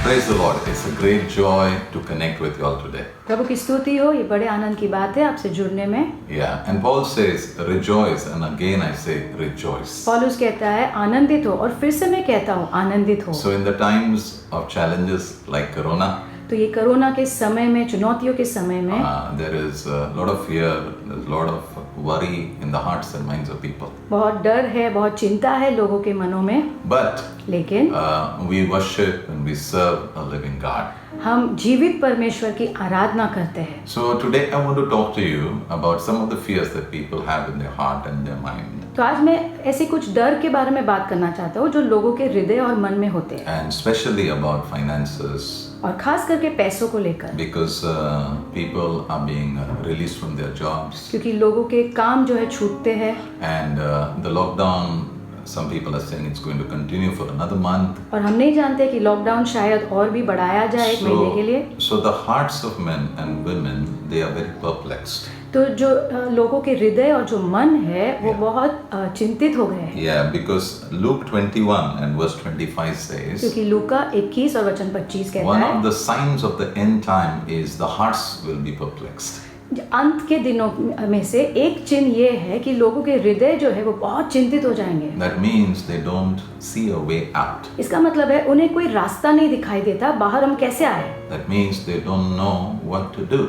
Praise the Lord. It's a great joy to connect with you all today. प्रभु की स्तुति हो, ये बड़े आनंद की बात है आपसे जुड़ने में। Yeah, and Paul says rejoice, and again I say rejoice. पौलुस कहता है आनंदित हो, और फिर से मैं कहता हूँ आनंदित हो। So in the times of challenges like Corona, तो ये कोरोना के समय में, चुनौतियों के समय में there is a lot of fear, there's a lot of worry in the hearts and minds of people. बहुत डर है, बहुत चिंता है लोगों के मनों में। But लेकिन we worship and we serve a living God. हम जीवित परमेश्वर की आराधना करते हैं। So today I want to talk to you about some of the fears that people have in their heart and their mind. तो आज मैं ऐसे कुछ डर के बारे में बात करना चाहता हूँ जो लोगों के हृदय और मन में होते हैं, And especially about finances, और खास करके पैसों को लेकर, because people are being released from their jobs, क्योंकि लोगों के काम जो है छूटते हैं, and the lockdown, some people are saying it's going to continue for another month. और हम नहीं जानते कि लॉकडाउन शायद और भी बढ़ाया जाए एक महीने के लिए। So the hearts of men and women, they are very perplexed. तो जो लोगों के हृदय और जो मन है वो बहुत चिंतित हो गए हैं, Yeah, because Luke 21 and verse 25 says, क्योंकि लूका 21 और वचन 25 कहता one है of the signs of the end time is the hearts will be perplexed. अंत के दिनों में से एक चिन्ह ये है कि लोगों के हृदय जो है वो बहुत चिंतित हो जाएंगे। That means they don't see a way out. इसका मतलब है उन्हें कोई रास्ता नहीं दिखाई देता, बाहर हम कैसे आए। That means they don't know what to do.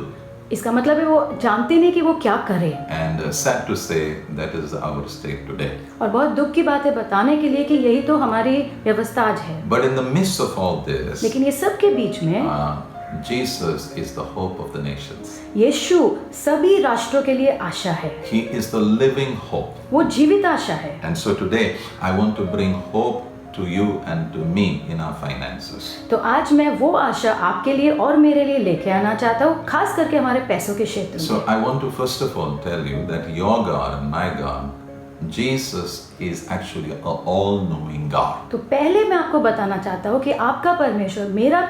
इसका मतलब है वो जानते नहीं कि वो क्या करें। And sad to say, that is our state today. और बहुत दुख की बात है बताने के लिए कि यही तो हमारी व्यवस्था आज है। But in the midst of all this, लेकिन ये सब के बीच में Jesus is the hope of the nations. यीशु सभी राष्ट्रों के लिए आशा है, He is the living hope. वो जीवित आशा है। And so today, I want to bring hope to you and to me in our finances. तो आज मैं वो आशा आपके लिए और मेरे लिए लेके आना चाहता हूँ, खास करके हमारे पैसों के क्षेत्र So में। I want to first of all tell you that your God and my God, Jesus is actually an all-knowing God. तो पहले मैं आपको बताना चाहता हूँ कि आपका परमेश्वर, मेरा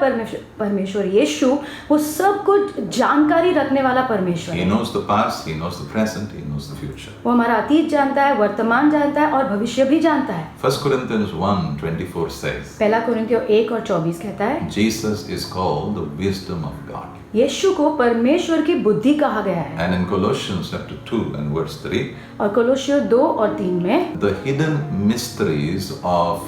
परमेश्वर यीशु, वो सब कुछ जानकारी रखने वाला परमेश्वर He है। knows the past, He knows the present, He knows the future. वो हमारा अतीत जानता है, वर्तमान जानता है और भविष्य भी जानता है। 1 Corinthians 1:24 says, पहला कुरिन्थियों 1 और 24 कहता है, Jesus is called the wisdom of God. यीशु को परमेश्वर की बुद्धि कहा गया है। And in Colossians chapter 2 and verse 3, और कोलोसियों 2 और 3 में the hidden mysteries of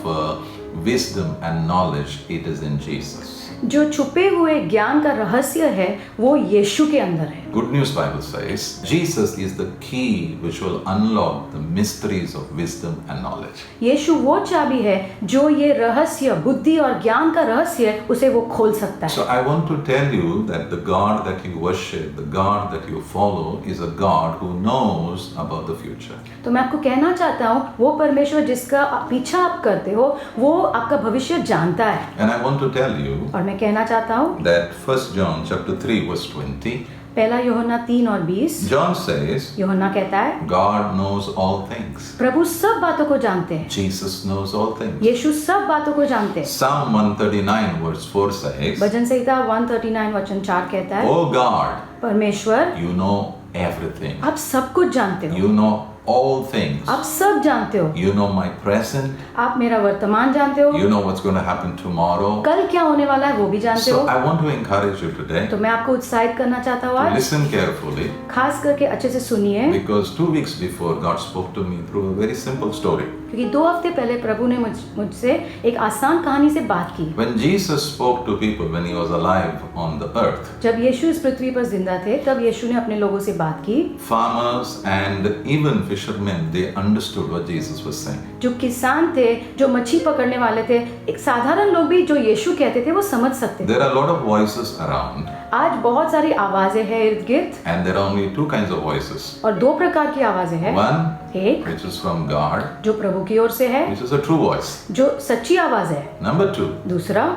wisdom and knowledge, it is in Jesus. जो छुपे हुए ज्ञान का रहस्य है वो यीशु के अंदर है। Good News Bible says, Jesus is the key which will unlock the mysteries of wisdom and knowledge. यीशु वो चाबी है जो ये रहस्य, बुद्धि और ज्ञान का रहस्य है, उसे वो खोल सकता है। So I want to tell you that the God that you worship, the God that you follow, is a God who knows about the future. तो मैं आपको कहना चाहता हूँ वो परमेश्वर जिसका पीछा आप करते हो वो आपका भविष्य जानता है। And I want to tell you और मैं कहना चाहता हूँ that 1 John chapter 3 verse 20, पहला यूहन्ना 3 और 20, John says, यूहन्ना कहता है God knows all things. प्रभु सब बातों को जानते हैं, Jesus knows all things. यीशु सब बातों को जानते हैं। Psalm 139 verse 4 says, भजन संहिता 139 वचन 4 कहता है, Oh God, परमेश्वर you know everything. आप सब कुछ जानते हो, You know all things. आप सब जानते हो, You know my present. आप मेरा वर्तमान जानते हो, You know what's going to happen tomorrow. कल क्या होने वाला है वो भी जानते So हो। I want to encourage you today तो मैं आपको उत्साहित करना चाहता हूँ to आज, listen carefully, खास करके अच्छे से सुनिए, because 2 weeks before God spoke to me through a very simple story. क्योंकि 2 हफ्ते पहले प्रभु ने मुझसे एक आसान कहानी से बात की। When Jesus spoke to people when he was alive on the earth, जब यीशु इस पृथ्वी पर जिंदा थे तब यीशु ने अपने लोगों से बात की। farmers and even fishermen, they understood what Jesus was saying. जो किसान थे, जो मच्छी पकड़ने वाले थे, एक साधारण लोग भी जो यीशु कहते थे वो समझ सकते थे। There are a lot of voices around, आज बहुत सारी आवाजें हैं इर्द गिर्द, and there are only 2 kinds of voices. और 2 प्रकार की आवाजें हैं। One, एक which is from God, जो प्रभु की ओर से है, which is a true voice. जो सच्ची आवाज है। Number 2, दूसरा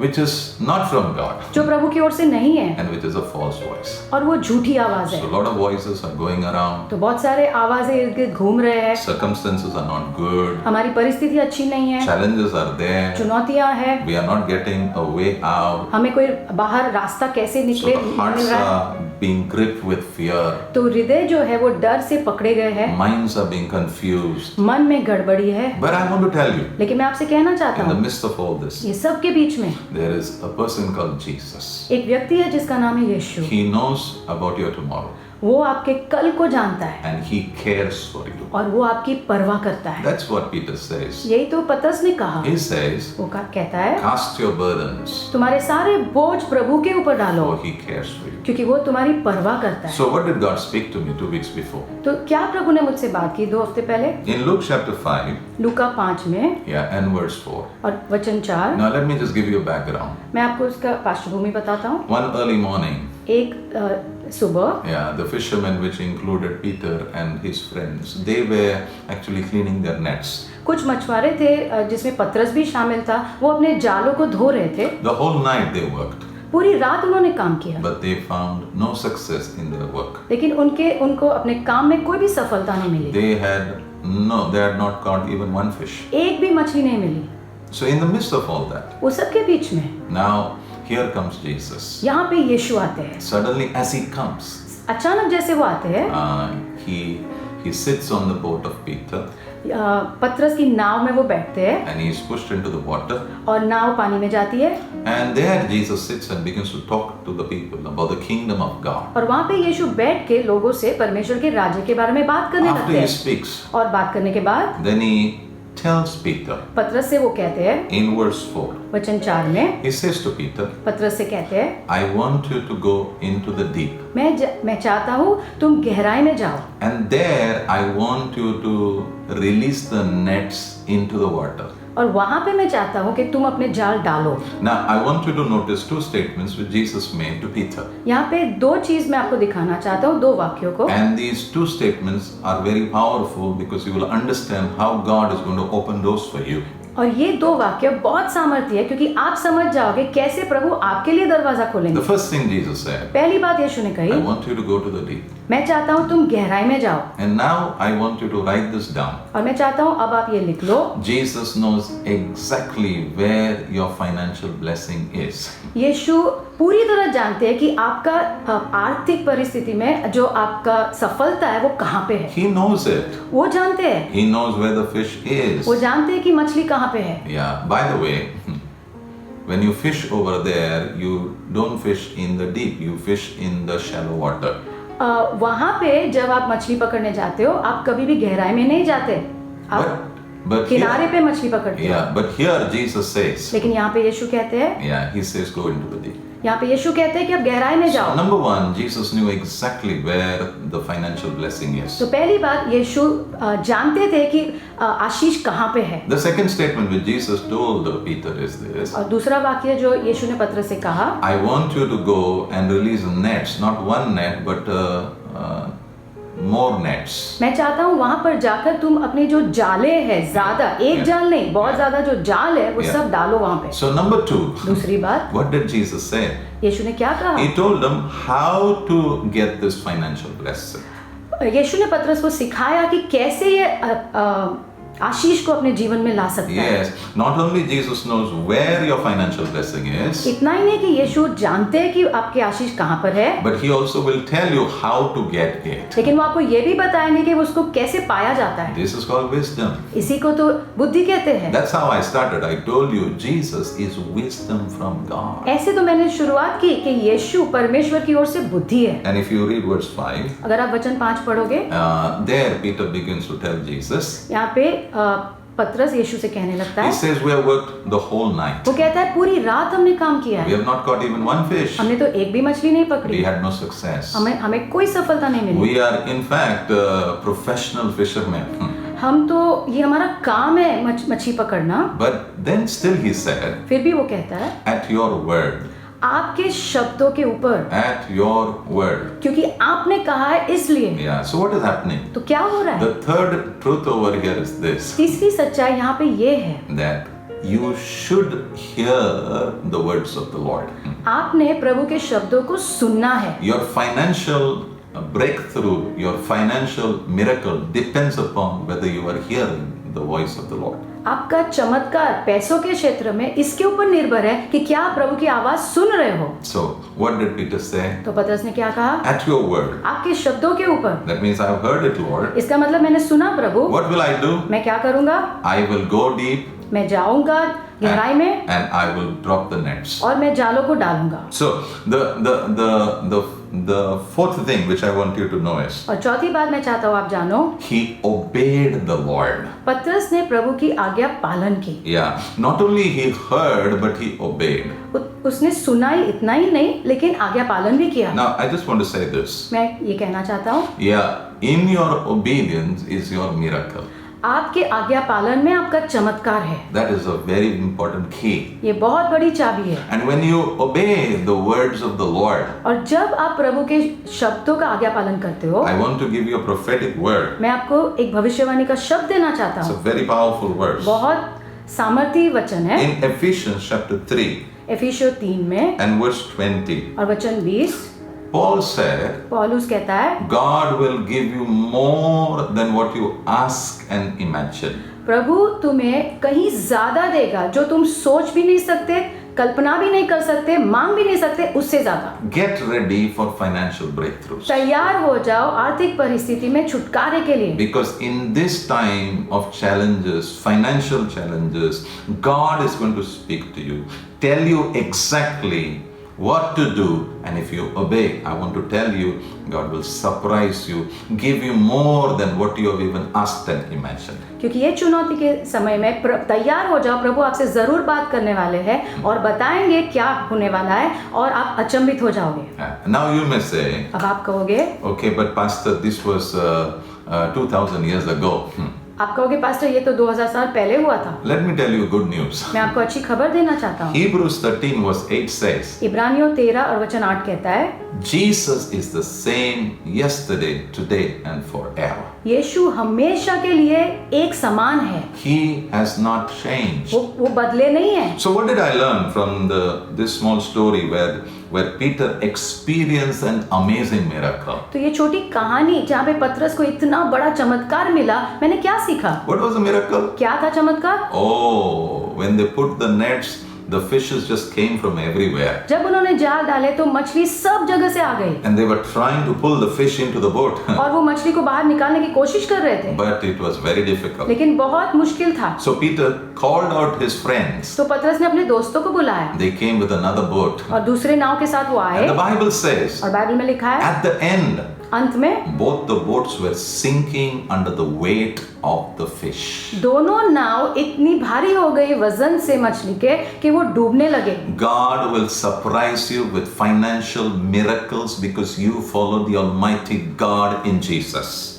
which is not from God, जो प्रभु की ओर से नहीं है and which is a false voice. और वो झूठी आवाज है। So a lot of voices are going around. तो बहुत सारे आवाजें इर्द गिर्द घूम रहे हैं। Circumstances are not good. हमारी परिस्थिति अच्छी नहीं है, Challenges are there. चुनौतियां हैं, We are not getting a way out. हमें कोई बाहर रास्ता कैसे So निकले the नहीं hearts मिल रहा है। are being gripped with fear. तो हृदय जो है वो डर से पकड़े गए हैं, Minds are being confused. मन में गड़बड़ी है। But I want to tell you, लेकिन मैं आपसे कहना चाहता in the हूँ, midst of all this, ये सब के बीच में there is a person called Jesus. एक व्यक्ति है जिसका नाम है यीशु। He knows about your tomorrow वो आपके कल को जानता है and he cares for you. और वो आपकी परवाह करता है। That's what Peter says. यही तो पतरस ने कहा। He says, वो कहता है, cast your burdens, तुम्हारे सारे बोझ प्रभु के ऊपर डालो, for he cares for you. क्योंकि वो तुम्हारी परवाह करता है। So what did God speak to me 2 weeks before? तो क्या प्रभु ने मुझसे बात की 2 हफ्ते पहले? In Luke chapter 5, लूका 5 में and verse 4. और वचन 4। Now let me just give you a background. मैं आपको उसका पृष्ठभूमि बताता हूँ। One early morning, एक सुबह the fishermen, which included Peter and his friends, they were actually cleaning their nets. कुछ मछुआरे थे जिसमें पतरस भी शामिल था, वो अपने जालों को धो रहे थे। The whole night they worked, पूरी रात उन्होंने काम किया, but they found no success in their work. लेकिन उनको अपने काम में कोई भी सफलता नहीं मिली। They had not caught even one fish. एक भी मछली नहीं मिली। So in the midst of all that, उस सब के बीच में now here comes Jesus. यहाँ पे यीशु आते हैं। Suddenly, as he comes, अचानक जैसे वो आते हैं, he sits on the boat of Peter पतरस की नाव में वो बैठते हैं and he is pushed into the water. और नाव पानी में जाती है। And there Jesus sits and begins to talk to the people about the kingdom of God. और वहाँ पे यीशु बैठ के लोगों से परमेश्वर के राज्य के बारे में बात करने After लगते he हैं। speaks, और बात करने के बाद then he tells Peter पतरस से वो कहते हैं, in verse 4, वचन 4 में he says to Peter, पतरस से कहते हैं, I want you to go into the deep. मैं चाहता हूँ तुम गहराई में जाओ And there I want you to release the nets into the water. और वहाँ पे मैं चाहता हूँ कि तुम अपने जाल डालो। Now I want you to notice 2 statements which Jesus made to Peter. यहाँ पे 2 चीज मैं आपको दिखाना चाहता हूँ, 2 वाक्यों को। And these 2 statements are very powerful because you will understand how God is going to open doors for you. और ये 2 वाक्य बहुत सामर्थ्य है क्योंकि आप समझ जाओगे कैसे प्रभु आपके लिए दरवाजा खोलेंगे। The first thing Jesus said, पहली बात यीशु ने कही, I want you to go to the deep. मैं चाहता हूँ तुम गहराई में जाओ। And now I want you to write this down. और मैं चाहता हूँ अब आप ये लिख लो। Jesus knows exactly where your financial blessing is. यीशु पूरी तरह जानते हैं कि आपका आर्थिक परिस्थिति में जो आपका सफलता है वो कहाँ पे है। He knows it. वो जानते हैं। He knows where the fish is. वो जानते हैं कि मछली कहाँ पे है। Yeah, by the way, when you fish over there, you don't fish in the deep, you fish in the shallow water. वहाँ पे जब आप मछली पकड़ने जाते हो, आप कभी भी गहराई में नहीं जाते, आप किनारे पे मछली पकड़ते हो। Yeah, but here Jesus says, लेकिन यहाँ पे यीशु कहते हैं, yeah, he says go into the deep. यहाँ पे यीशु कहते हैं कि आप गहराई में जाओ। So number 1, Jesus knew exactly where the financial blessing is. तो पहली बात यीशु जानते थे कि आशीष कहाँ पे है। The second statement which Jesus told Peter is this. और दूसरा वाक्य जो यीशु ने पतरस से कहा, I want you to go and release nets, not one net but more nets. मैं चाहता हूँ वहाँ पर जाकर तुम अपने जो जाले हैं, ज्यादा एक जाल नहीं, बहुत ज्यादा जो जाल है वो सब डालो वहाँ पे। So number 2, दूसरी बात, what did Jesus say? यीशु ने क्या कहा? He told them how to get this financial blessing. यीशु ने पतरस को सिखाया कि कैसे ये आशीष को अपने जीवन में ला सकता है। Yes, not only Jesus knows where your financial blessing is, इतना ही नहीं कि यीशु जानते हैं कि आपके आशीष कहाँ पर है, but he also will tell you how to get it. लेकिन वो आपको ये भी बताएंगे कि उसको कैसे पाया जाता है। This is called wisdom. इसी को तो बुद्धि कहते हैं। That's how I started. I told you Jesus is wisdom from God. ऐसे तो मैंने शुरुआत की कि यीशु परमेश्वर की ओर से बुद्धि है। And if you read verse 5, अगर आप वचन 5 पढ़ोगे, there Peter begins to tell Jesus. यहाँ पे पतरस यीशु से कहने लगता He है, says we have worked the whole night. वो कहता है पूरी रात हमने काम किया We है, have not caught even one fish. हमने तो एक भी मछली नहीं We पकड़ी, had no success. हमें कोई सफलता नहीं मिली। We are in fact professional fishermen. हम तो ये हमारा काम है मछली पकड़ना। But then still he said, फिर भी वो कहता है, at your word, आपके शब्दों के ऊपर, at your word. क्योंकि आपने कहा है इसलिए। Yeah, so what is happening? तो क्या हो रहा है? The third truth over here is this, तीसरी सच्चाई यहाँ पे ये है, that you should hear the words of the Lord. आपने प्रभु के शब्दों को सुनना है। Your financial breakthrough, your financial miracle depends upon whether you are hearing the voice of the Lord. आपका चमत्कार पैसों के क्षेत्र में इसके ऊपर निर्भर है कि क्या आप प्रभु की आवाज सुन रहे हो। So, what did Peter say? तो पतरस ने क्या कहा? At your word. आपके शब्दों के ऊपर। That means I have heard it, Lord. इसका मतलब मैंने सुना प्रभु। What will I do? मैं क्या करूंगा? I will go deep मैं जाऊंगा गहराई में and I will drop the nets. और मैं जालों को डालूंगा। So the fourth thing which I want you to know is और चौथी बात मैं चाहता हूँ आप जानो, he obeyed the Lord. पतरस ने प्रभु की आज्ञा पालन की। Yeah, not only he heard but he obeyed. उसने सुना ही इतना ही नहीं लेकिन आज्ञा पालन भी किया। Now I just want to say this. मैं ये कहना चाहता हूँ, Yeah, in your obedience is your miracle. आपके आज्ञा पालन में आपका चमत्कार है। That is a very important key. ये बहुत बड़ी चाबी है। And when you obey the words of the Lord, और जब आप प्रभु के शब्दों का आज्ञा पालन करते हो, I want to give you a prophetic word. मैं आपको एक भविष्यवाणी का शब्द देना चाहता It's a हूँ। very powerful verse. बहुत सामर्थी वचन है। In Ephesians chapter 3 एफिसियों 3 में and verse 20, और वचन 20 Paul said, पौलुस कहता है, God will give you more than what you ask and imagine. प्रभु तुम्हें कहीं ज्यादा देगा जो तुम सोच भी नहीं सकते, कल्पना भी नहीं कर सकते, मांग भी नहीं सकते, उससे ज्यादा। Get ready for financial breakthroughs. तैयार हो जाओ आर्थिक परिस्थिति में छुटकारे के लिए। Because in this time of challenges, financial challenges, God is going to speak to you, tell you exactly what to do, and if you obey, I want to tell you, God will surprise you, give you more than what you have even asked and imagined. क्योंकि ये चुनौती के समय में तैयार हो जाओ, प्रभु आपसे जरूर बात करने वाले हैं और बताएंगे क्या होने वाला है और आप अचंभित हो जाओगे। Now you may say, अब आप कहोगे, okay, but Pastor, this was 2000 years ago. आप कहोगे पास्टर ये तो 2000 साल पहले हुआ था। Let me tell you good news. मैं आपको अच्छी खबर देना चाहता हूँ। Hebrews 13 verse 8 says, इब्रानियों 13 और वचन 8 कहता है, Jesus is the same yesterday, today and forever. यीशु हमेशा के लिए एक समान है। He has not changed. वो बदले नहीं है। So what did I learn from this small story where Peter experienced an amazing miracle? तो ये छोटी कहानी जहाँ पे पतरस को इतना बड़ा चमत्कार मिला, मैंने क्या सीखा? What was the miracle? क्या था चमत्कार? Oh, when they put the nets, the fishes just came from everywhere. जब उन्होंने जाल डाले तो मछली सब जगह से आ गई। And they were trying to pull the fish into the boat. और वो मछली को बाहर निकालने की कोशिश कर रहे थे। But it was very difficult. लेकिन बहुत मुश्किल था। So Peter called out his friends. तो पतरस ने अपने दोस्तों को बुलाया। They came with another boat. और दूसरे नाव के साथ वो आए। And the Bible says, और बाइबल में लिखा है, at the end, अंत में both the boats were sinking under the weight of the fish. दोनों नाव इतनी भारी हो गई वजन से मछली के कि वो डूबने लगे। God will surprise you with financial miracles because you follow the Almighty God in Jesus.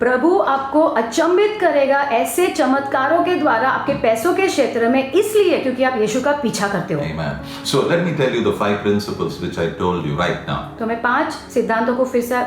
प्रभु आपको अचंभित करेगा ऐसे चमत्कारों के द्वारा आपके पैसों के क्षेत्र में, इसलिए क्योंकि आप यीशु का पीछा करते हो। Amen. So let me tell you the 5 principles which I told you right now. तो मैं 5 सिद्धांतों को फिर से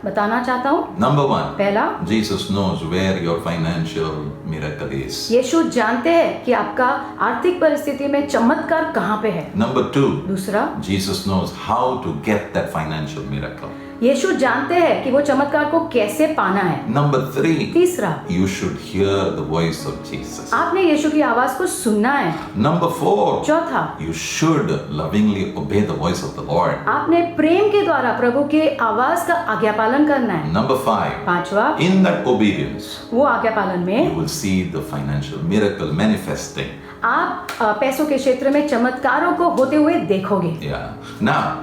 बताना चाहता हूँ। Number 1, पहला, Jesus knows where your financial miracle is. यीशु जानते हैं कि आपका आर्थिक परिस्थिति में चमत्कार कहाँ पे है। Number 2, दूसरा, Jesus knows how to get that financial miracle. यीशु जानते हैं कि वो चमत्कार को कैसे पाना है। Number 3, तीसरा, you should hear the voice of Jesus. आपने यीशु की आवाज को सुनना है। Number 4, चौथा, you should lovingly obey the voice of the Lord. आपने प्रेम के द्वारा प्रभु के आवाज का आज्ञा पालन करना है। Number 5, पांचवा, in that obedience, वो आज्ञा पालन you में will see the financial miracle manifesting. आप पैसों के क्षेत्र में चमत्कारों को होते हुए देखोगे। Yeah. Now,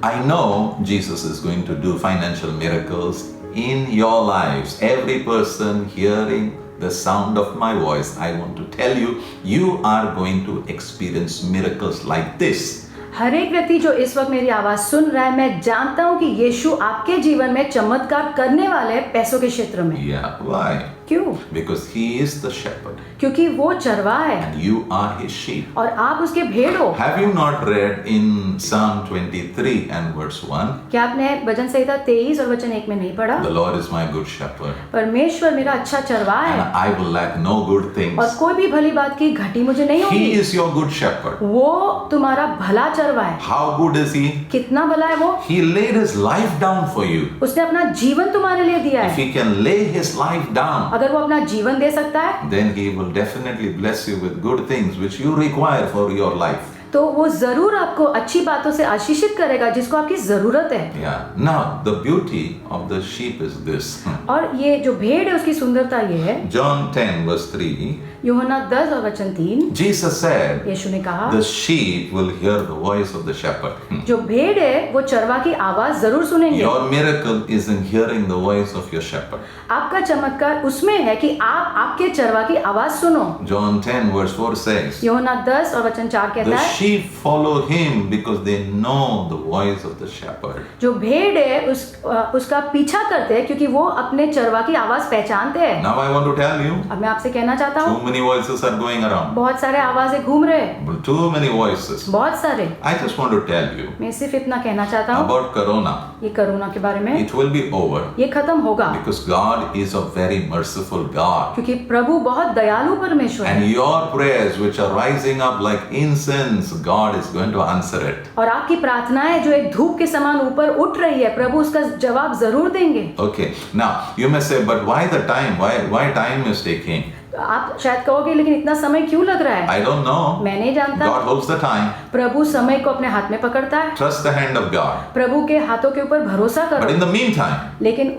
I know Jesus is going to do financial miracles in your lives. Every person hearing the sound of my voice, I want to tell you, you are going to experience miracles like this. हर एक व्यक्ति जो इस वक्त मेरी आवाज सुन रहा है, मैं जानता हूँ कि यीशु आपके जीवन में चमत्कार करने वाले हैं पैसों के क्षेत्र में। Yeah, why? क्यों? Because he is the shepherd क्योंकि वो चरवाहा है and you are his sheep. और आप उसके भेड़ हो। Have you not read in Psalm 23 and verse 1? क्या आपने भजन संहिता 23 और वचन 1 में नहीं पढ़ा? The Lord is my good shepherd परमेश्वर मेरा अच्छा चरवाहा and है I will lack no good things. और कोई भी भली बात की घटी मुझे नहीं He होगी। is your good shepherd. वो तुम्हारा भला चरवाहा है। How good is he? कितना भला है वो? He laid his life down for you. उसने अपना जीवन तुम्हारे लिए दिया If है। he can lay his life down, अगर वो अपना जीवन दे सकता है then He will definitely bless you with good things which you require for your life. तो वो जरूर आपको अच्छी बातों से आशीषित करेगा जिसको आपकी जरूरत है। Yeah. Now, the beauty of the sheep is this. और ये जो भेड़ है उसकी सुंदरता ये है, John 10 verse 3, यूहन्ना 10 और वचन 3, Jesus said, यीशु ने कहा the sheep will hear the voice of the shepherd. जो भेड़ है वो चरवा की आवाज जरूर सुनेंगे। Your miracle is in hearing the voice of your shepherd. आपका चमत्कार उसमें है कि आप आपके चरवा की आवाज सुनो। John 10 verse 4 says, यूहन्ना 10 और वचन 4 कहता the है, sheep follow him because they know the voice of the shepherd. जो भेड़ है उसका पीछा करते हैं क्योंकि वो अपने चरवा की आवाज पहचानते हैं। Now I want to tell you, अब मैं आपसे कहना चाहता हूँ, too many voices are going around. बहुत सारे आवाजें घूम रहे हैं, Too many voices. बहुत सारे। I just want to tell you मैं सिर्फ इतना कहना चाहता हूँ about Corona. ये कोरोना के बारे में, It will be over ये खत्म होगा because God is a very merciful God. क्योंकि प्रभु बहुत दयालु परमेश्वर And है your prayers which are rising up like incense, God is going to answer it. और आपकी प्रार्थनाएं जो एक धूप के समान ऊपर उठ रही है, प्रभु उसका जवाब जरूर देंगे। Okay, now you may say, but why the time? Why time is taking? तो आप शायद कहोगे लेकिन इतना समय क्यों लग रहा है? I don't know. मैं नहीं जानता। God holds the time. प्रभु समय को अपने हाथ में पकड़ता है। Trust the hand of God. प्रभु के हाथों के ऊपर भरोसा But करो। in the meantime, लेकिन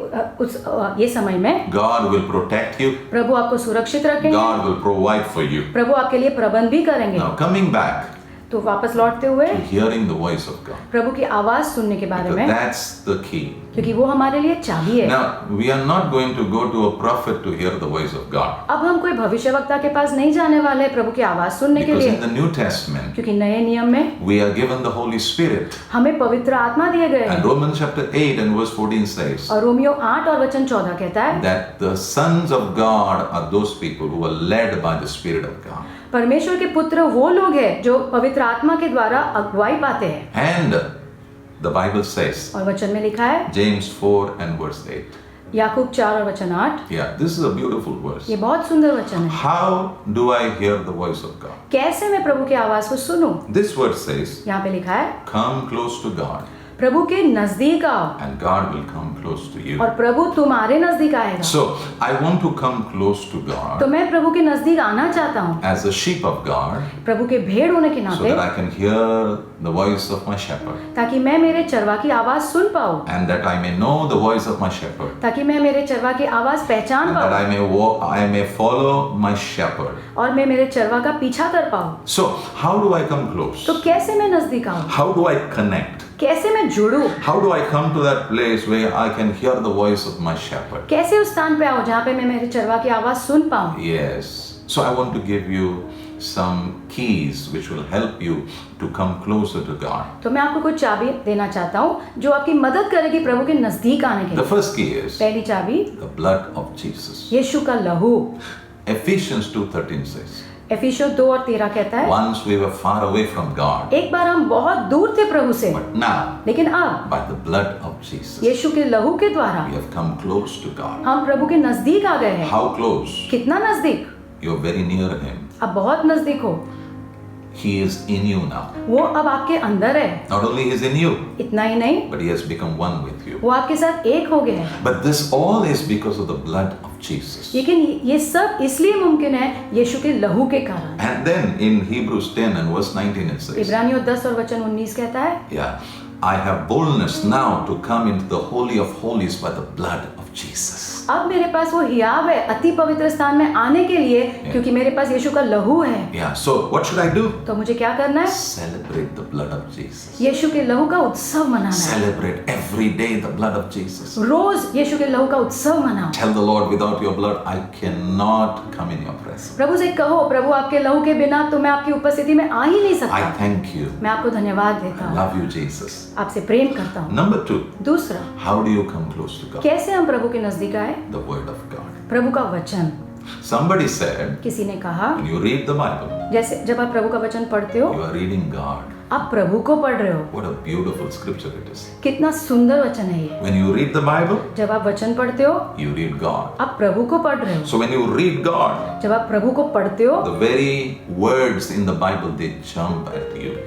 ये समय में God will protect you. प्रभु आपको सुरक्षित रखेंगे, God will provide for you. प्रभु आपके लिए प्रबंध भी करेंगे। Now coming back तो वापस लौटते हुए to hearing the voice of God. प्रभु की आवाज सुनने के बारे Because में, that's the key. क्योंकि वो हमारे लिए चाबी है। Now, we are not going to go to a prophet to hear the voice of God. अब हम कोई भविष्यवक्ता के पास नहीं जाने वाले हैं प्रभु की आवाज सुनने के Because लिए, in the New Testament, क्योंकि नए नियम में we are given the Holy Spirit. हमें पवित्र आत्मा दिए गए And हैं। Romans chapter 8 and verse 14 says और रोमियो 8 और वचन 14 कहता है, that the sons of God are those people who are led by the Spirit of God. परमेश्वर के पुत्र वो लोग हैं जो पवित्र आत्मा के द्वारा अगुवाई पाते हैं। And the Bible says, और वचन में लिखा है, James 4 and verse 8. याकूब 4 और वचन 8, Yeah, this is a beautiful verse. ये बहुत सुंदर वचन है। How do I hear the voice of God? कैसे मैं प्रभु की आवाज को सुनूं? This verse says, यहाँ पे लिखा है, come close to God प्रभु के नजदीक आओ and God will come close to you. और प्रभु तुम्हारे नजदीक आएगा। So, I want to come close to तो God मैं प्रभु के नजदीक आना चाहता हूँ, as a sheep of God प्रभु के भेड़ होने के so नाते, that I can hear the voice of my shepherd ताकि मैं मेरे चरवा की आवाज सुन पाऊँ, and that I may know the voice of my shepherd ताकि मैं मेरे चरवा की आवाज पहचान and that पाऊँ I may follow my shepherd. और मैं मेरे चरवा का पीछा कर पाऊँ। So, how do I come close? तो कैसे मैं नजदीक आऊँ? How do I connect? कैसे मैं जुड़ूं? How do I come to that place where I can hear the voice of my shepherd? कैसे उस स्थान पे आऊँ जहाँ पे मैं मेरे चरवा की आवाज सुन पाऊँ? Yes. So I want to give you some keys which will help you to come closer to God. तो मैं आपको कुछ चाबी देना चाहता हूँ जो आपकी मदद करेगी प्रभु के नजदीक आने के The लिए। first key is पहली चाबी the blood of Jesus. यीशु का लहू। Ephesians 2:13 says, एफिसियों 2 और 13 कहता है, once we were far away from God, एक बार हम बहुत दूर थे प्रभु से, but now लेकिन अब by the blood of Jesus यीशु के लहू के द्वारा we have come close to God. हम प्रभु के नजदीक आ गए हैं। How close? कितना नजदीक? You're very near Him. अब बहुत नजदीक हो। He is in you now. वो अब आपके अंदर है। Not only He is in you, इतना ही नहीं, but He has become one with you. वो आपके साथ एक हो गया है। But this all is because of the blood of Jesus. लेकिन ये सब इसलिए मुमकिन है यीशु के लहू के कारण। And then in Hebrews 10 and verse 19 it says, इब्रानियों 10 और वचन 19 कहता है, yeah, I have boldness now to come into the Holy of Holies by the blood of Jesus. अब मेरे पास वो हियाव है अति पवित्र स्थान में आने के लिए, क्योंकि मेरे पास यीशु का लहू है। Yeah, so what should I do? तो मुझे क्या करना है? Celebrate the blood of Jesus. यीशु के लहू का उत्सव मनाना है। Celebrate every day the blood of Jesus. रोज यीशु के लहू का उत्सव मनाओ। Tell the Lord, without your blood, I cannot come in your presence. प्रभु से कहो, प्रभु आपके लहू के बिना तो मैं आपकी उपस्थिति में आ ही नहीं I सकता। thank you. मैं आपको धन्यवाद I देता हूँ, love you, Jesus. आपसे प्रेम करता हूँ। Number 2, दूसरा, how do you come close to God? कैसे हम प्रभु के नजदीक आए? The Word of God. प्रभु का वचन। Somebody said, किसी ने कहा, when you read the Bible, जैसे जब आप प्रभु का वचन पढ़ते हो, you are reading God. आप प्रभु को पढ़ रहे हो। What a beautiful scripture it is. कितना सुंदर वचन है ये। When you read the Bible, जब आप वचन पढ़ते हो, you read God. आप प्रभु को पढ़ रहे हो। So when you read God, जब आप प्रभु को पढ़ते हो, the very words in the Bible, they jump at you.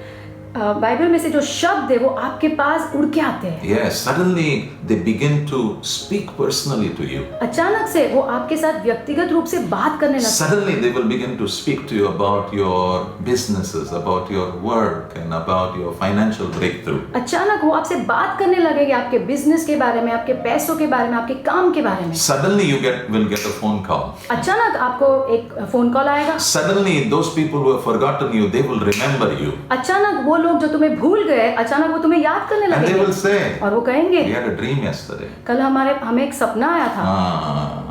Bible में से जो शब्द है वो आपके पास उड़ के आते हैं। Yes, suddenly they begin to speak personally to you. अचानक से वो आपके साथ व्यक्तिगत रूप से बात करने लगते हैं। Suddenly they will begin to speak to you about your businesses, about your work, and about your financial breakthrough. अचानक वो आपसे बात करने लगेंगे आपके बिजनेस के बारे में, आपके पैसों के बारे में, आपके काम के बारे में। Suddenly you will get a phone call. अचानक आपको एक फोन कॉल आएगा। Suddenly those people who have forgotten you, they will remember you. अचानक वो लोग जो तुम्हें भूल गए, अचानक वो तुम्हें याद करने And they लगेंगे will say, और वो कहेंगे, we had a dream yesterday. कल हमें एक सपना आया था।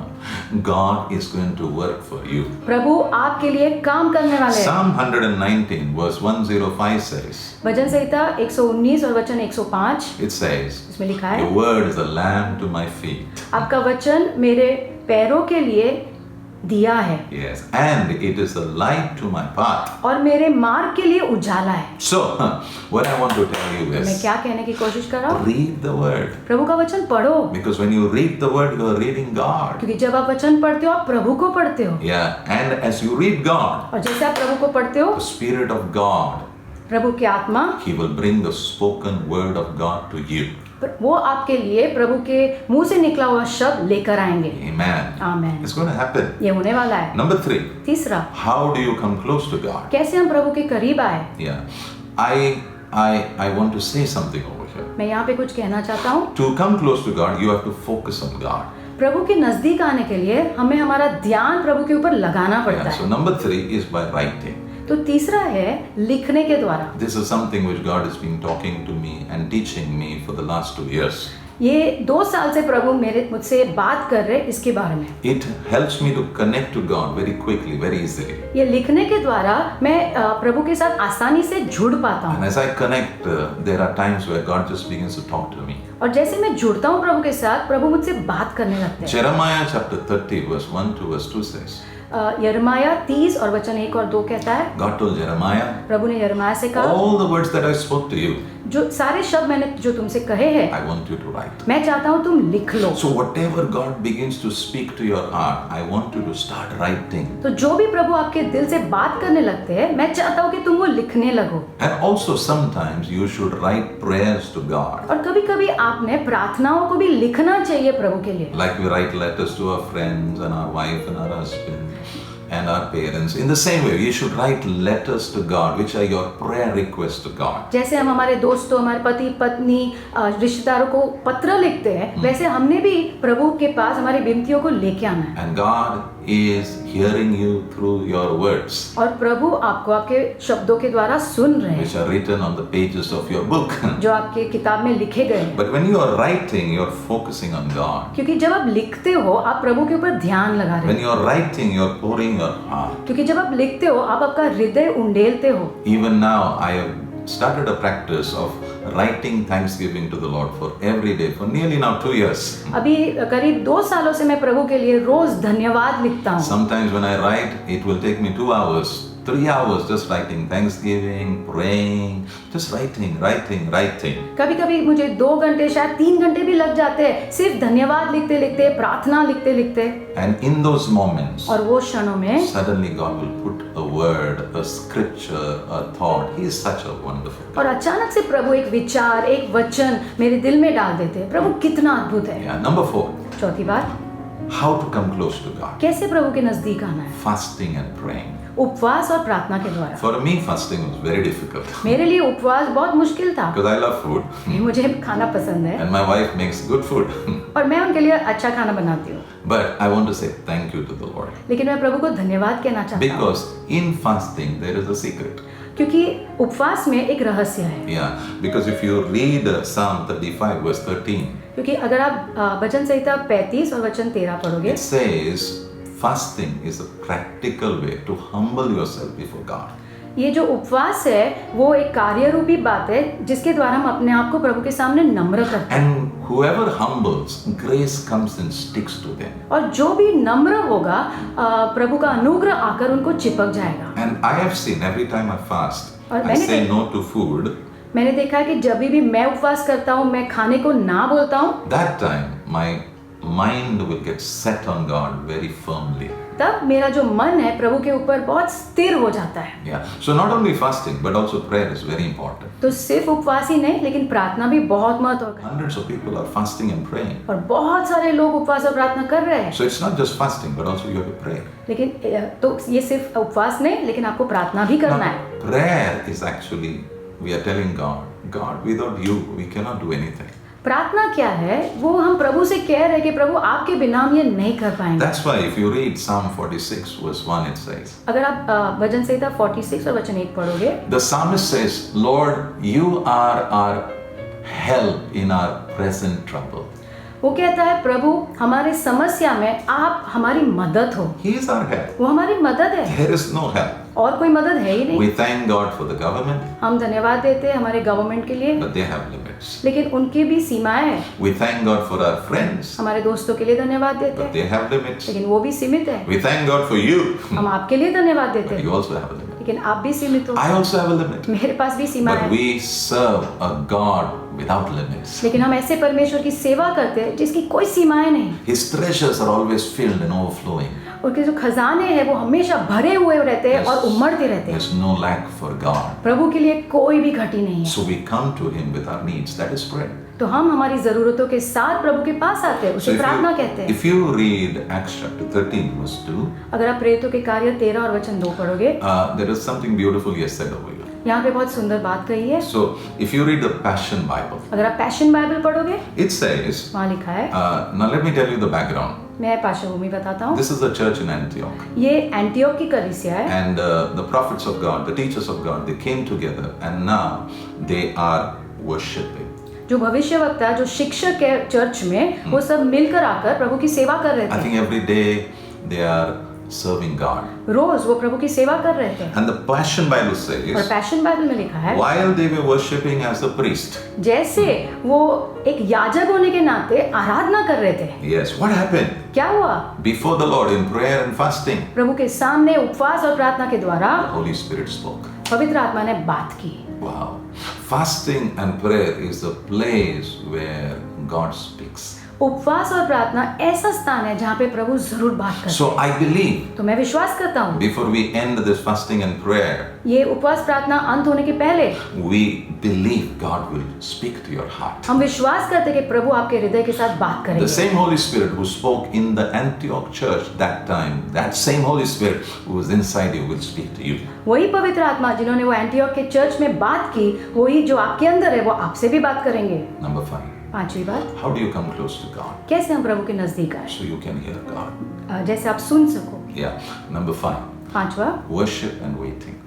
God is going to work for you. प्रभु आपके लिए काम करने वाले हैं। Psalm 119 verse 105 says, भजन संहिता 119 और वचन 105 it says, इसमें लिखा है, your word is a lamp to my feet. आपका वचन मेरे पैरों के लिए दिया है, Yes, and it is a light to my path. और मेरे मार्ग के लिए उजाला है। So, what I want to tell you मैं is, क्या कहने की कोशिश कर रहा हूँ? read the word. प्रभु का वचन पढ़ो, Because when you read the word, you are reading God. क्योंकि जब आप वचन पढ़ते हो आप प्रभु को पढ़ते हो, Yeah, and as you read God, और जैसे आप प्रभु को पढ़ते हो, the Spirit of God, प्रभु की आत्मा He will bring the spoken word of God to you. वो आपके लिए प्रभु के मुंह से निकला हुआ शब्द लेकर आएंगे। Amen. Amen. It's going to happen. ये होने वाला है। Number 3, तीसरा, how do you come close to God? कैसे हम प्रभु के करीब आए? Yeah, I want to say something over here. मैं यहाँ पे कुछ कहना चाहता हूँ। To come close to God, you have to focus on God. प्रभु के नजदीक आने के लिए हमें हमारा ध्यान प्रभु के ऊपर लगाना पड़ता Yeah, so है। number 3 is by writing. तो तीसरा है लिखने के द्वारा। This is something which God has been talking to me and teaching me for the last 2 years. ये 2 साल से प्रभु मुझसे बात कर रहे इसके बारे में। It helps me to connect to God very quickly, very easily. ये लिखने के द्वारा मैं प्रभु के साथ आसानी से जुड़ पाता And हूँ। as I connect, there are times where God just begins to talk to me. और जैसे मैं जुड़ता हूँ प्रभु के साथ, प्रभु मुझसे बात करने लगते हैं। Jeremiah chapter 30 verse 1 to verse 2 says, यिर्मयाह 30 और वचन 1 और 2 कहता है, God told Jeremiah, प्रभु ने यिर्मयाह से कहा, all the words that I spoke to you, जो सारे शब्द मैंने जो तुमसे कहे हैं, I want you to write. मैं चाहता हूँ तुम लिख लो। So whatever God begins to speak to your heart, I want you to start writing. तो जो भी प्रभु आपके दिल से बात करने लगते हैं, मैं चाहता हूँ कि तुम वो लिखने लगो। And also sometimes you should write prayers to God. और कभी-कभी आपने प्रार्थनाओं को भी लिखना चाहिए प्रभु के लिए। Like we write letters to our friends and our wife and our husband and our parents. In the same way, you should write letters to God, which are your prayer requests to God. जैसे हम हमारे दोस्तों, हमारे पति पत्नी, रिश्तेदारों को पत्र लिखते हैं, वैसे हमने भी प्रभु के पास हमारी विनतियों को लेके आना है। And God is hearing you through your words, और प्रभु आपको आपके शब्दों के द्वारा सुन रहे हैं, which are written on the pages of your book. जो आपके किताब में लिखे गए हैं। But when you are writing, you are focusing on God. क्योंकि जब आप लिखते हो, आप प्रभु के ऊपर ध्यान लगा रहे When हो। you are writing, you are pouring your heart. क्योंकि जब आप लिखते हो, आप आपका हृदय उंडेलते हो। Even now, I have started a practice of writing thanksgiving to the Lord for every day for nearly now 2 years. अभी करीब 2 सालों से मैं प्रभु के लिए रोज धन्यवाद लिखता हूँ। Sometimes when I write, it will take me 2 hours, 3 hours just writing thanksgiving, praying, just writing. कभी कभी मुझे 2 घंटे शायद 3 घंटे भी लग जाते हैं सिर्फ धन्यवाद लिखते लिखते, प्रार्थना लिखते लिखते। And in those moments, और वो क्षणों में suddenly God will put a word, a scripture, a thought. He is such a wonderful God. और अचानक से प्रभु एक विचार, एक वचन मेरे दिल में डाल देते हैं। प्रभु कितना अद्भुत है। Yeah, number 4, चौथी बात, how to come close to God. कैसे प्रभु के नजदीक आना है? Fasting and praying. उपवास और प्रार्थना के द्वारा। For me, fasting was very difficult मेरे लिए उपवास बहुत मुश्किल था, because I love food मुझे खाना पसंद है and my wife makes good food. और मैं उनके लिए अच्छा खाना बनाती हूँ। But I want to say thank you to the Lord लेकिन मैं प्रभु को धन्यवाद कहना चाहता हूँ, because in fasting there is a secret. क्योंकि उपवास में एक रहस्य है। Yeah, because if you read Psalm 35 verse 13, क्योंकि अगर आप भजन संहिता 35 और वचन 13 पढ़ोगे, it says fasting is a practical way to humble yourself before God. ये जो उपवास है वो एक कार्य रूपी बात है जिसके द्वारा हम अपने आप को प्रभु के सामने नम्र करते हैं। And whoever humbles, grace comes and sticks to them. और जो भी नम्र होगा, प्रभु का अनुग्रह आकर उनको चिपक जाएगा। And I have seen every time I fast, और I मैंने say देख- no to food. मैंने देखा है कि जब भी मैं उपवास करता हूँ, मैं खाने को ना बोलता हूँ, That time my mind will get set on God very firmly. तब मेरा जो मन है प्रभु के ऊपर बहुत स्थिर हो जाता है। Yeah. So not only fasting, but also prayer is very important. तो सिर्फ उपवास ही नहीं, लेकिन प्रार्थना भी बहुत महत्वपूर्ण है। Hundreds of people are fasting and praying. और बहुत सारे लोग उपवास और प्रार्थना कर रहे हैं। So it's not just fasting, but also you have to pray. लेकिन तो ये सिर्फ उपवास नहीं, लेकिन आपको प्रार्थना भी करना है। Now, prayer is actually, we are telling God, without you, we cannot do anything. प्रार्थना क्या है? वो हम प्रभु से कह रहे हैं कि प्रभु आपके बिना हम ये नहीं कर पाएंगे। That's why if you read Psalm 46 verse 1, it says, अगर आप भजन संहिता 46 और वचन 1 पढ़ोगे, the psalmist says, Lord, you are our help in our present trouble. वो कहता है प्रभु हमारे समस्या में आप हमारी मदद हो। He is our help. वो हमारी मदद है, There is no help. और कोई मदद है ही नहीं। We thank God for the government, हम धन्यवाद देते हैं हमारे गवर्नमेंट के लिए, but they have limits. लेकिन उनकी भी सीमाएं हैं। We thank God for our friends, हमारे दोस्तों के लिए धन्यवाद देते but हैं, they have limits. लेकिन वो भी सीमित है। We thank God for you, हम आपके लिए धन्यवाद देते but हैं, you also have a limit. लेकिन आप भी सीमित हो। I also have a limit. मेरे पास भी सीमा But है, we serve a God without limits. लेकिन हम ऐसे परमेश्वर की सेवा करते हैं जिसकी कोई सीमाएं नहीं। His treasures are always filled and overflowing. उनके जो खजाने हैं वो हमेशा भरे हुए रहते हैं और उमड़ते रहते हैं। There's no lack for God. प्रभु के लिए कोई भी घटी नहीं है। So we come to Him with our needs. That is prayer. तो हम हमारी जरूरतों के साथ प्रभु के पास आते हैं, उसे प्रार्थना कहते हैं। if you read Acts chapter 13 verse 2, अगर आप प्रेरितों के कार्य 13 और वचन 2 पढ़ोगे, there is something beautiful he has said over here. यहाँ पे बहुत सुंदर बात कही है। So if you read the Passion Bible, अगर आप पैशन बाइबल पढ़ोगे, it says, वहाँ लिखा है, now let me tell you the background. मैं पार्श्वभूमि बताता हूँ। This is a church in Antioch. ये एंटियोक की कलीसिया है, And the prophets of God, the teachers of God, they came together and now they are worshipping. जो भविष्यवक्ता, जो शिक्षक है चर्च में, वो सब मिलकर आकर प्रभु की सेवा कर रहे I थे। think every day they are serving God. रोज वो प्रभु की सेवा कर रहे थे। And the Passion Bible और says, पैशन बाइबल में लिखा है, while they were worshipping as a priest. जैसे वो एक याजक होने के नाते आराधना कर रहे थे। Yes, what happened? क्या हुआ? Before the Lord in prayer and fasting, प्रभु के सामने उपवास और प्रार्थना के द्वारा the Holy Spirit spoke. पवित्र आत्मा ने बात की। Wow. Fasting and prayer is a place where God speaks. उपवास और प्रार्थना ऐसा स्थान है जहाँ पे प्रभु जरूर बात करते So I believe हैं। तो मैं विश्वास करता हूँ, before we end this fasting and prayer, ये उपवास प्रार्थना अंत होने के पहले we believe God will speak to your heart. हम विश्वास करते हैं कि प्रभु आपके हृदय के साथ बात The करेंगे। same Holy Spirit who spoke in the Antioch church that time, that same Holy Spirit who was inside you will speak to you. वही पवित्र आत्मा जिन्होंने वो एंटियोक के चर्च में बात की, वही जो आपके अंदर है वो आपसे भी बात करेंगे। Number 5. पांचवी बात, How do you come close to God? कैसे हम प्रभु के नजदीक आए, So you can hear God. जैसे आप सुन सको। Yeah. Number 5. पांचवा, Worship and waiting.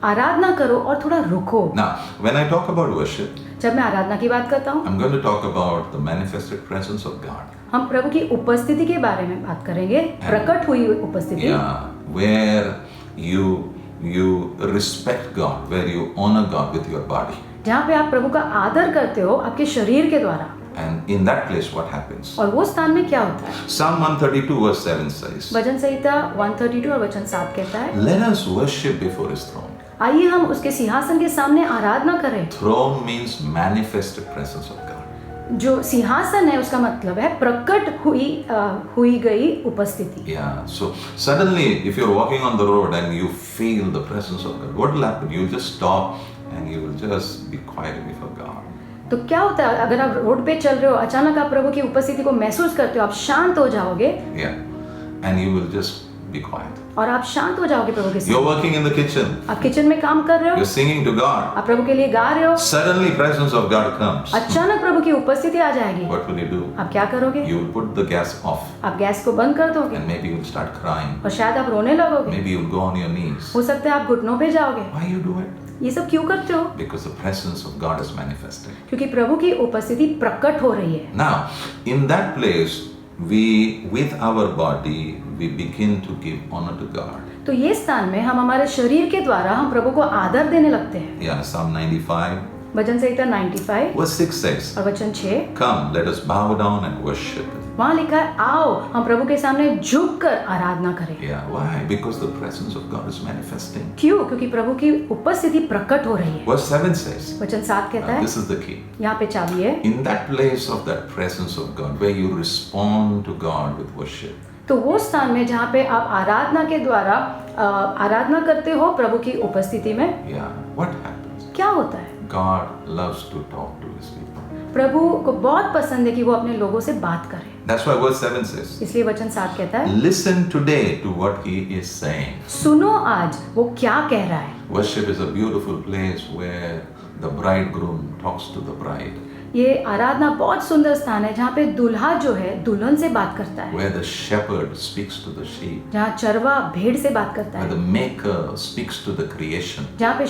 आराधना करो और थोड़ा रुको। Now, when I talk about worship, जब मैं आराधना की बात करता हूँ, I'm going to talk about the manifested presence of God. हम प्रभु की उपस्थिति के बारे में बात करेंगे, प्रकट हुई उपस्थिति। Yeah, where you respect God, where you honor God with your body. जहाँ पे आप प्रभु का आदर करते हो आपके शरीर के द्वारा, And in that place, what happens? और वो स्थान में क्या होता है? Psalm 132 verse 7 says, भजन संहिता 132 और वचन 7 कहता है, let us worship before His throne. आइए हम उसके सिंहासन के सामने आराधना करें। Throne means manifested presence of God. जो सिंहासन है उसका मतलब है प्रकट हुई गई उपस्थिति। Yeah, so suddenly if you're walking on the road and you feel the presence of God, what will happen? You'll just stop and you will just be quiet before God. तो क्या होता है अगर आप रोड पे चल रहे हो, अचानक आप प्रभु की उपस्थिति को महसूस करते हो, आप शांत हो जाओगे। Yeah, and you will just be quiet. और आप शांत हो जाओगे प्रभु के You're साथ। working in the kitchen. आप किचन में काम कर रहे हो, You're singing to God. आप प्रभु के लिए गा रहे हो, Suddenly presence of God comes. अचानक प्रभु की उपस्थिति आ जाएगी। What will you do? आप क्या करोगे? You will put the gas off आप गैस को बंद कर दोगे and maybe you'll start crying. और शायद आप रोने लगोगे। Maybe you'll go on your knees. हो सकता है आप घुटनों पे जाओगे। Why you do it? ये सब क्यों करते हो? Because the presence of God is manifested. क्योंकि प्रभु की उपस्थिति प्रकट हो रही है। Now, in that place, with our body, we begin to give honor to God. तो ये स्थान में हम हमारे शरीर के द्वारा हम प्रभु को आदर देने लगते हैं। Yeah, Psalm 95, भजन संहिता 95 verse 6 says, और वचन 6, come, let us bow down and worship वहाँ लिखा है आओ हम प्रभु के सामने झुककर आराधना करें। Yeah, why? Because the presence of God is manifesting. क्यों? क्योंकि प्रभु की उपस्थिति प्रकट हो रही है। Verse 7 says, वचन 7 कहता है, this is the key. यहाँ पे चाबी है। In that place of that presence of God, where you respond to God with worship, तो वो स्थान में जहाँ पे आप आराधना के द्वारा आराधना करते हो प्रभु की उपस्थिति में, yeah, what happens? क्या होता है? God loves to talk to His people. प्रभु को बहुत पसंद है कि वो अपने लोगों से बात करे। That's why verse 7 says, इसलिए वचन 7 कहता है, listen today to what He is saying. सुनो आज वो क्या कह रहा है। Worship is a beautiful place where the bridegroom talks to the bride, ये आराधना बहुत सुंदर स्थान है जहाँ पे दुल्हा जो है दुल्हन से बात करता है, where the shepherd speaks to the sheep, जहाँ चरवा भेड़ से बात करता where है, the maker speaks to the creation, जहाँ पे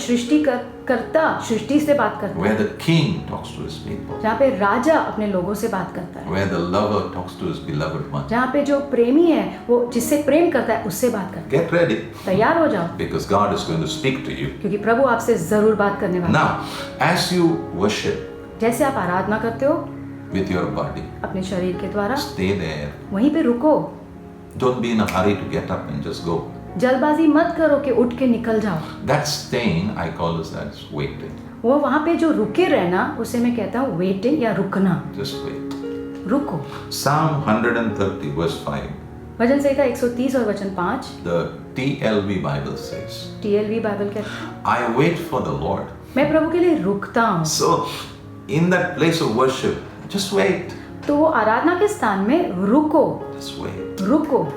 करता सृष्टि से बात करता where है, the king talks to his people, जहाँ पे राजा अपने लोगों से बात करता है, where the lover talks to his beloved one. जहाँ पे जो प्रेमी है वो जिससे प्रेम करता है उससे बात करता Get ready, है। तैयार हो जाओ because God is going to speak to you. क्योंकि प्रभु आपसे जरूर बात करने वाला है। Now, as you worship जैसे आप आराधना करते हो with your body, अपने शरीर के द्वारा, stay there. वहीं पे रुको, Don't be in a hurry to get up and just go. जल्दबाजी मत करो कि उठ के निकल जाओ। That staying, I call this as waiting. वो वहाँ पे जो रुके रहना उसे मैं कहता हूँ वेटिंग या रुकना। Just wait. रुको। Psalm 130 verse 5. भजन संहिता 130 और वचन 5, The TLV Bible says, TLV Bible कहता है, I wait for the Lord. मैं प्रभु के लिए रुकता हूँ। So, in that place of worship, just wait. तो वो आराधना के स्थान में रुको, Just wait. रुको,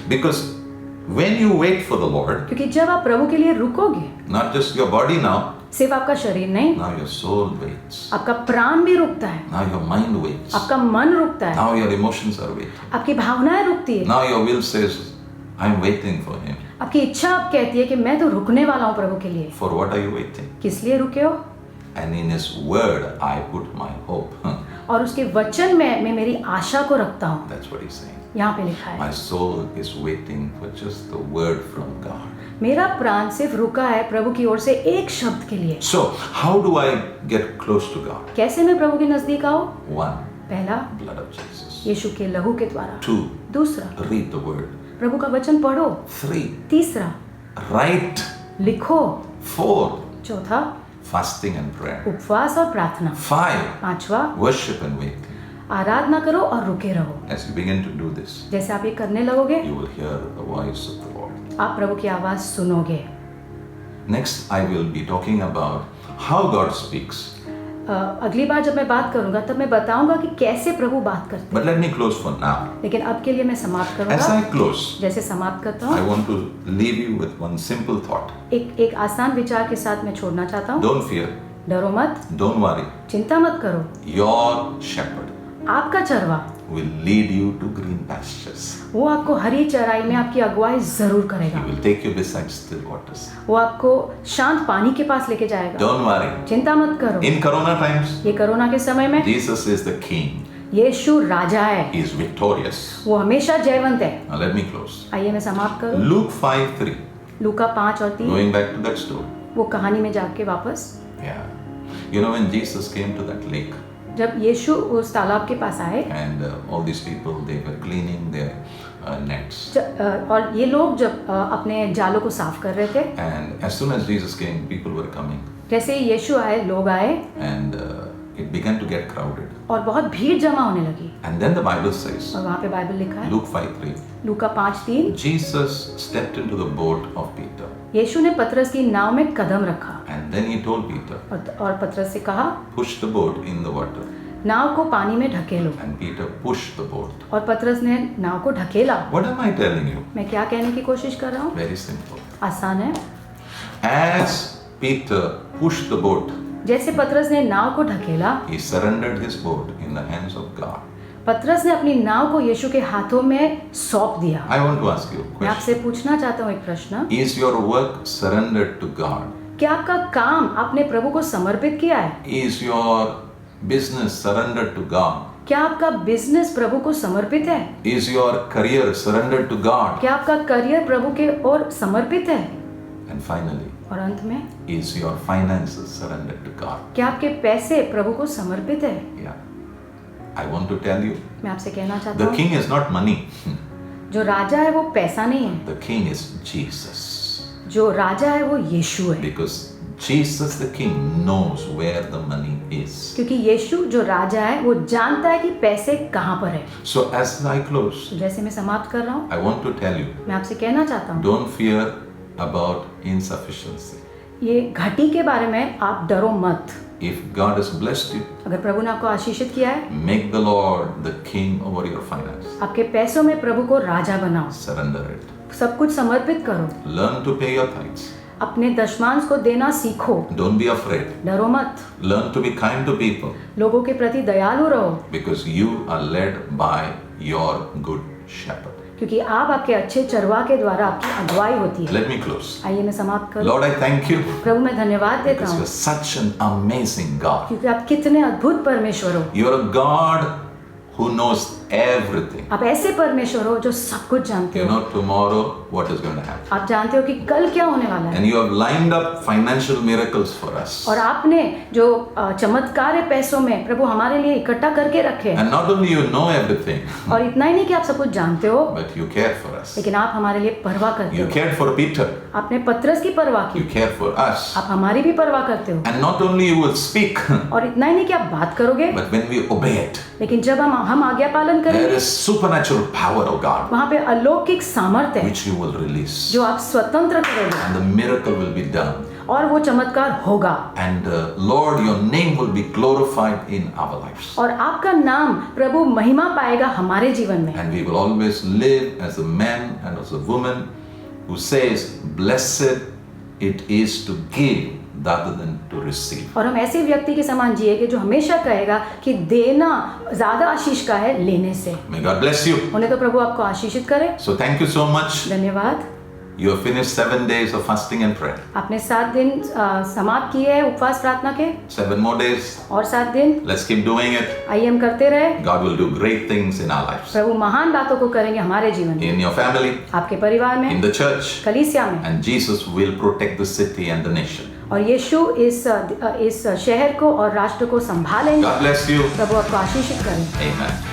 Because when you wait for the Lord, क्योंकि जब आप प्रभु के लिए रुकोगे, not just your body now, सिर्फ आपका शरीर नहीं, now your soul waits. आपका प्राण भी रुकता है, Now your mind waits. आपका मन रुकता है, Now your emotions are waiting. आपकी भावनाएं रुकती है, Now your will says, I'm waiting for Him. आपकी इच्छा आप कहती है कि मैं तो रुकने वाला हूँ प्रभु के लिए। For what are you waiting? किस लिए रुके हो? And in His word, I put my hope. और उसके वचन में मैं मेरी आशा को रखता हूँ। That's what He's saying. यहाँ पे लिखा है, My soul is waiting for just the word from God. मेरा प्राण सिर्फ रुका है प्रभु की ओर से एक शब्द के लिए। So, how do I get close to God? कैसे मैं प्रभु के नजदीक आऊँ? One, पहला, blood of Jesus. यीशु के लहू के द्वारा। Two, दूसरा, read the word. प्रभु का वचन पढ़ो। Three, तीसरा, write. लिखो। Four, चौथा, fasting and prayer. उपवास और प्रार्थना। Five, पांचवा, worship and wait. आराधना करो और रुके रहो। As you begin to do this, जैसे आप ये करने लगोगे, you will hear the voice of the Lord. आप प्रभु की आवाज सुनोगे। Next, I will be talking about how God speaks. अगली बार जब मैं बात करूंगा तब मैं बताऊंगा कि कैसे प्रभु बात करते But let me close for now. हैं। लेकिन अब के लिए मैं समाप्त As करूंगा। I close, जैसे समाप्त करता I हूँ, want to leave you with one simple thought. एक आसान विचार के साथ मैं छोड़ना चाहता हूँ। Don't fear, डरो मत, don't worry. चिंता मत करो। Your shepherd आपका चरवा will lead you to green pastures. वो आपको हरी चराई में आपकी अगुवाई जरूर He करेगा। will take you beside still waters. वो आपको शांत पानी के पास लेके जाएगा। Don't worry. चिंता मत करो। In Corona times, ये कोरोना के समय में Jesus is the King. यीशु राजा है, He is victorious. वो हमेशा जयवंत है। Now let me close. आइए मैं समाप्त करूं। Luke 5:3. लूका 5 और 3, Going back to that story. वो कहानी में जाके वापस, Yeah. You know when Jesus came to that lake जब यीशु उस तालाब के पास आए and all these people they were cleaning their nets. और ये लोग जब अपने जालों को साफ कर रहे थे, And as soon as Jesus came, people were coming जैसे ही यीशु आए लोग आए and it began to get crowded. और बहुत भीड़ जमा होने लगी। And then the Bible says, और वहाँ पे बाइबल लिखा है, Luke 5:3, Luka 5:3, Jesus stepped into the boat of Peter यीशु ने पतरस की नाव में कदम रखा and then he told Peter, और पतरस से कहा, push the boat in the water. नाव को पानी में ढकेलो। And Peter pushed the boat. और पतरस ने नाव को ढकेला। What am I telling you? मैं क्या कहने की कोशिश कर रहा हूँ? Very simple. आसान है। As Peter pushed the boat, जैसे पतरस ने नाव को ढकेला, he surrendered his boat in the hands of God. पतरस ने अपनी नाव को यीशु के हाथों में सौंप दिया। I want to ask you a मैं question. आपसे पूछना चाहता हूँ एक प्रश्न, Is your work surrendered to God? क्या आपका काम आपने प्रभु को समर्पित किया है? Is your business surrendered to God? क्या आपका बिजनेस प्रभु को समर्पित है? Is your career surrendered to God? क्या आपका करियर प्रभु के ओर समर्पित है? And finally, और अंत में, is your finances surrendered to God? क्या आपके पैसे प्रभु को समर्पित है? Yeah. I want to tell you, मैं आपसे कहना चाहता the हूँ, king is not money. जो राजा है वो पैसा नहीं है, The king is Jesus. जो राजा है वो यीशु है, Because Jesus the king knows where the money is. क्योंकि यीशु जो राजा है वो जानता है कि पैसे कहाँ पर है। So as I close, तो जैसे मैं समाप्त कर रहा हूँ, I want to tell you, मैं आपसे कहना चाहता हूँ, don't fear about insufficiency. ये घटी के बारे में आप डरो मत। If God has blessed you, अगर प्रभु ने आपको आशीषित किया है, make the Lord the king over your finance. आपके पैसों में प्रभु को राजा बनाओ, Surrender it. सब कुछ समर्पित करो, Learn to pay your tithes. अपने दशमांश को देना सीखो, Don't be afraid. डरो मत, Learn to be kind to people लोगों के प्रति दयालु रहो, because you are led by your good shepherd. क्योंकि आप आपके अच्छे चरवाह के द्वारा आपकी अगुवाई होती है। Let me close. आइए मैं समाप्त करूं। Lord, I thank you प्रभु मैं धन्यवाद देता because हूँ, you're such an amazing God. क्योंकि आप कितने अद्भुत परमेश्वर हो। You're a God who knows everything. आप ऐसे परमेश्वर हो जो सब कुछ जानते You हो। know tomorrow what is going to happen. आप जानते हो कि कल क्या होने वाला है, And you have lined up financial miracles for us. और आपने जो चमत्कार है पैसों में प्रभु हमारे लिए इकट्ठा करके रखे हैं। And not only you know everything, और इतना ही नहीं कि आप सब कुछ जानते हो, but you care for us. लेकिन आप हमारे लिए परवाह करते You हो। cared for Peter. आपने पतरस की परवाह की, You care for us. आप हमारी भी परवाह करते हो। And not only you will speak, और इतना ही नहीं कि आप बात करोगे, but when we obey it, लेकिन जब हम आज्ञा पालन there करेंगे, is supernatural power of God वहाँ पे अलौकिक सामर्थ्य है which you will release. जो आप स्वतंत्र करोगे, And the miracle will be done. और वो चमत्कार होगा, And Lord, your name will be glorified in our lives. और आपका नाम प्रभु महिमा पाएगा हमारे जीवन में। And we will always live as a man and as a woman who says, blessed it is to give rather than to receive. और हम ऐसे व्यक्ति के समान जिएंगे जो हमेशा कहेगा कि देना ज्यादा आशीष का है लेने से। May God bless you. उन्हें तो प्रभु आपको आशीषित करे। So thank you so much. धन्यवाद। You have finished 7 days of fasting and prayer. आपने 7 दिन समाप्त किए हैं उपवास प्रार्थना के, 7 more days. और 7 दिन Let's keep doing it. आइए हम करते रहे। God will do great things in our lives. प्रभु महान बातों को करेंगे हमारे जीवन में, In your family, आपके परिवार में, in the church. कलीसिया में, And Jesus will protect the city and the nation. और यीशु इस शहर को और राष्ट्र को संभालेंगे। God bless you. प्रभु आपको आशीषित करें। Amen.